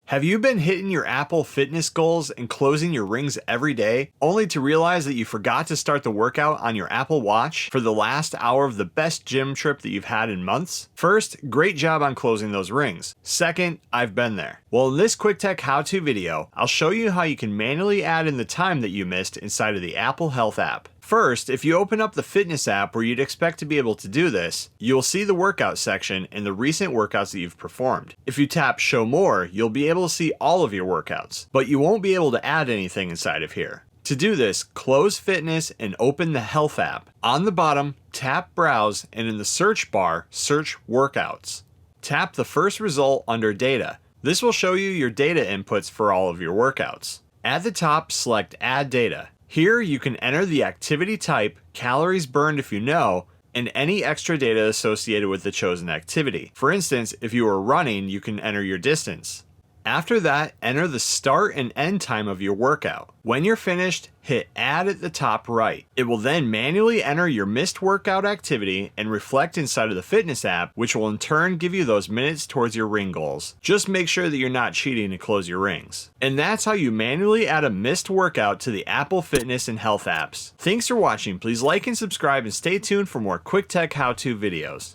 Have you been hitting your Apple Fitness goals and closing your rings every day, only to realize that you forgot to start the workout on your Apple Watch for the last hour of the best gym trip that you've had in months? First, great job on closing those rings. Second, I've been there. Well, in this quick tech how-to video, I'll show you how you can manually add in the time that you missed inside of the Apple Health app. First, if you open up the Fitness app where you'd expect to be able to do this, you'll see the workout section and the recent workouts that you've performed. If you tap Show More, you'll be able to see all of your workouts, but you won't be able to add anything inside of here. To do this, close Fitness and open the Health app. On the bottom, tap Browse, and in the search bar, search Workouts. Tap the first result under Data. This will show you your data inputs for all of your workouts. At the top, select Add Data. Here you can enter the activity type, calories burned if you know, and any extra data associated with the chosen activity. For instance, if you are running, you can enter your distance. After that, enter the start and end time of your workout. When you're finished, hit Add at the top right. It will then manually enter your missed workout activity and reflect inside of the Fitness app, which will in turn give you those minutes towards your ring goals. Just make sure that you're not cheating to close your rings. And that's how you manually add a missed workout to the Apple Fitness and Health apps. Thanks for watching. Please like and subscribe and stay tuned for more quick tech how-to videos.